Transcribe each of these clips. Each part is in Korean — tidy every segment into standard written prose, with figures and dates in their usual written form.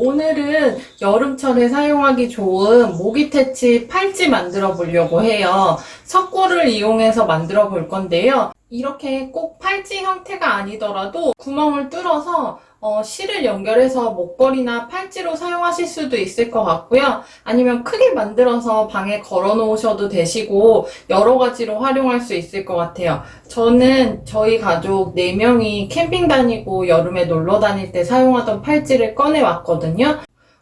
오늘은 여름철에 사용하기 좋은 모기퇴치 팔찌 만들어 보려고 해요. 석고를 이용해서 만들어 볼 건데요. 이렇게 꼭 팔찌 형태가 아니더라도 구멍을 뚫어서 실을 연결해서 목걸이나 팔찌로 사용하실 수도 있을 것 같고요. 아니면 크게 만들어서 방에 걸어 놓으셔도 되시고 여러 가지로 활용할 수 있을 것 같아요. 저는 저희 가족 4명이 캠핑 다니고 여름에 놀러 다닐 때 사용하던 팔찌를 꺼내 왔거든요.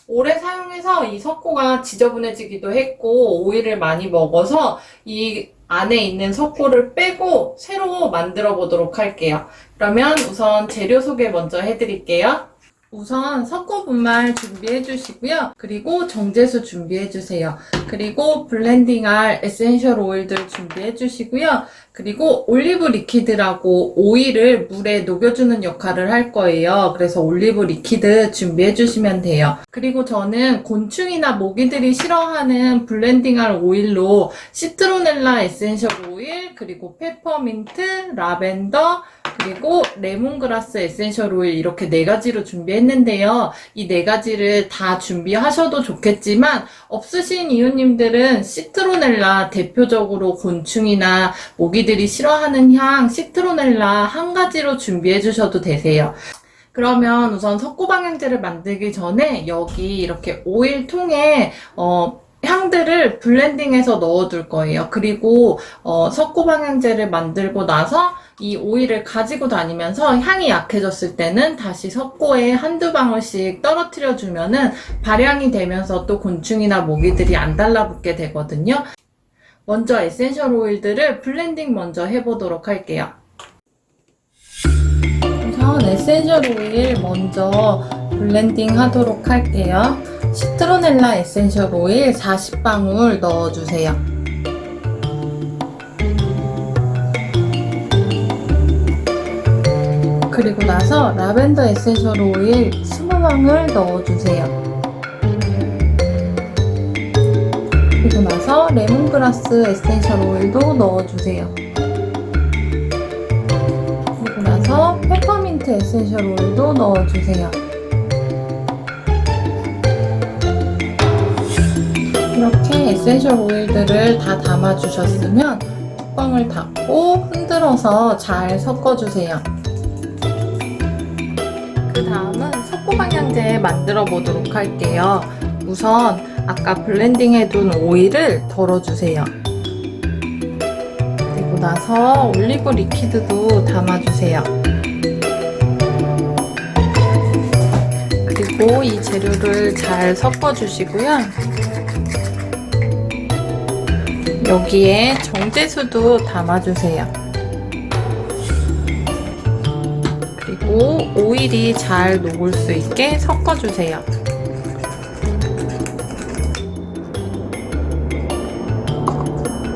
오래 사용해서 이 석고가 지저분해지기도 했고 오일을 많이 먹어서 이 안에 있는 석고를 빼고 새로 만들어 보도록 할게요. 그러면 우선 재료 소개 먼저 해드릴게요. 우선 석고 분말 준비해 주시고요. 그리고 정제수 준비해 주세요. 그리고 블렌딩할 에센셜 오일들 준비해 주시고요. 그리고 올리브 리퀴드라고 오일을 물에 녹여주는 역할을 할 거예요. 그래서 올리브 리퀴드 준비해 주시면 돼요. 그리고 저는 곤충이나 모기들이 싫어하는 블렌딩할 오일로 시트로넬라 에센셜 오일, 그리고 페퍼민트, 라벤더, 그리고 레몬그라스 에센셜 오일 이렇게 4가지로 준비했는데요. 이 4가지를 다 준비하셔도 좋겠지만 없으신 이웃님들은 시트로넬라, 대표적으로 곤충이나 모기들이 싫어하는 향 시트로넬라 한 가지로 준비해 주셔도 되세요. 그러면 우선 석고 방향제를 만들기 전에 여기 이렇게 오일통에 향들을 블렌딩해서 넣어둘 거예요. 그리고 석고 방향제를 만들고 나서 이 오일을 가지고 다니면서 향이 약해졌을 때는 다시 석고에 한두 방울씩 떨어뜨려 주면은 발향이 되면서 또 곤충이나 모기들이 안 달라붙게 되거든요. 먼저 에센셜 오일들을 블렌딩 먼저 해보도록 할게요. 우선 에센셜 오일 먼저 블렌딩 하도록 할게요. 시트로넬라 에센셜 오일 40방울 넣어주세요. 그리고 나서 라벤더 에센셜 오일 20방울 넣어주세요. 그리고 나서 레몬그라스 에센셜 오일도 넣어주세요. 그리고 나서 페퍼민트 에센셜 오일도 넣어주세요. 이렇게 에센셜 오일들을 다 담아주셨으면 뚜껑을 닫고 흔들어서 잘 섞어주세요. 그 다음은 석고 방향제 만들어 보도록 할게요. 우선 아까 블렌딩 해둔 오일을 덜어주세요. 그리고 나서 올리브 리퀴드도 담아주세요. 그리고 이 재료를 잘 섞어주시고요. 여기에 정제수도 담아주세요. 그리고 오일이 잘 녹을 수 있게 섞어주세요.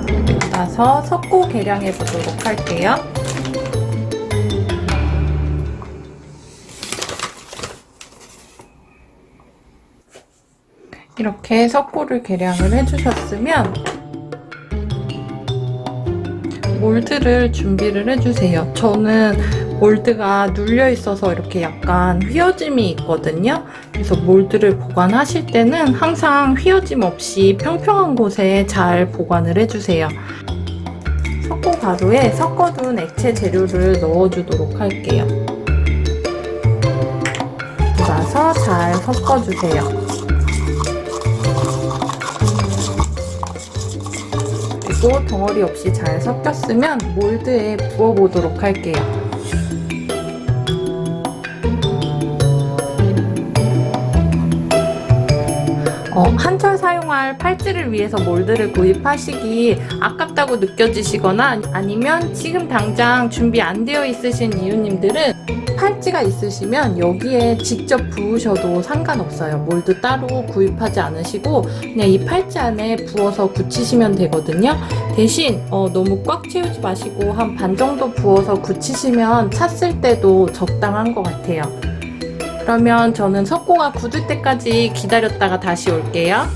그리고 나서 석고 계량해 보도록 할게요. 이렇게 석고를 계량을 해주셨으면 몰드를 준비를 해주세요. 저는 몰드가 눌려 있어서 이렇게 약간 휘어짐이 있거든요. 그래서 몰드를 보관하실 때는 항상 휘어짐 없이 평평한 곳에 잘 보관을 해주세요. 석고 가루에 섞어둔 액체 재료를 넣어주도록 할게요. 그리고 나서 잘 섞어주세요. 그리고 덩어리 없이 잘 섞였으면 몰드에 부어보도록 할게요. 한철 사용할 팔찌를 위해서 몰드를 구입하시기 아깝다고 느껴지시거나 아니면 지금 당장 준비 안 되어 있으신 이웃님들은 팔찌가 있으시면 여기에 직접 부으셔도 상관없어요. 몰드 따로 구입하지 않으시고 그냥 이 팔찌 안에 부어서 붙이시면 되거든요. 대신 너무 꽉 채우지 마시고 한 반 정도 부어서 굳히시면 찼을 때도 적당한 것 같아요. 그러면 저는 석고가 굳을 때까지 기다렸다가 다시 올게요.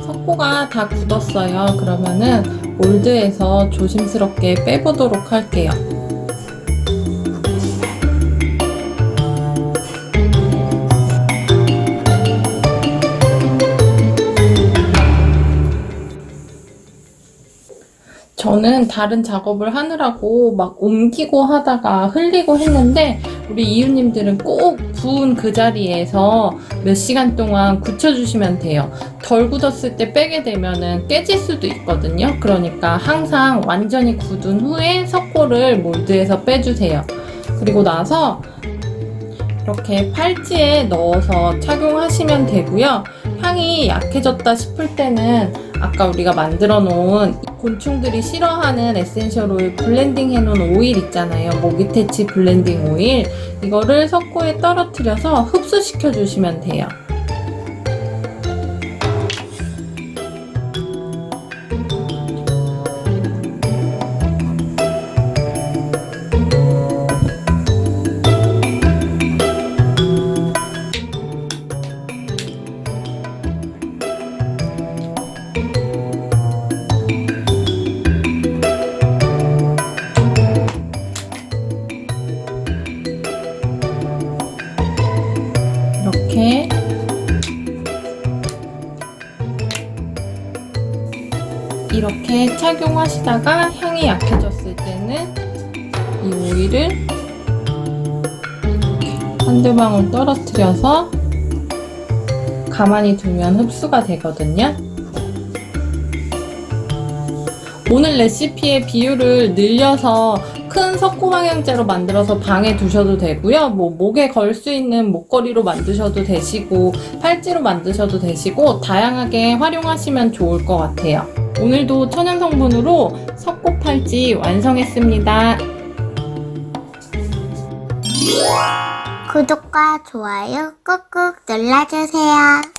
석고가 다 굳었어요. 그러면은 몰드에서 조심스럽게 빼보도록 할게요. 저는 다른 작업을 하느라고 막 옮기고 하다가 흘리고 했는데 우리 이웃님들은 꼭 부은 그 자리에서 몇 시간 동안 굳혀주시면 돼요. 덜 굳었을 때 빼게 되면은 깨질 수도 있거든요. 그러니까 항상 완전히 굳은 후에 석고를 몰드에서 빼주세요. 그리고 나서 이렇게 팔찌에 넣어서 착용하시면 되고요. 향이 약해졌다 싶을 때는 아까 우리가 만들어 놓은 곤충들이 싫어하는 에센셜 오일 블렌딩 해 놓은 오일 있잖아요. 모기태치 블렌딩 오일. 이거를 석고에 떨어뜨려서 흡수시켜 주시면 돼요. 이렇게 착용하시다가 향이 약해졌을 때는 이 오일을 한두 방울 떨어뜨려서 가만히 두면 흡수가 되거든요. 오늘 레시피의 비율을 늘려서 큰 석고 방향제로 만들어서 방에 두셔도 되고요. 목에 걸 수 있는 목걸이로 만드셔도 되시고 팔찌로 만드셔도 되시고 다양하게 활용하시면 좋을 것 같아요. 오늘도 천연 성분으로 석고 팔찌 완성했습니다. 구독과 좋아요 꾹꾹 눌러주세요.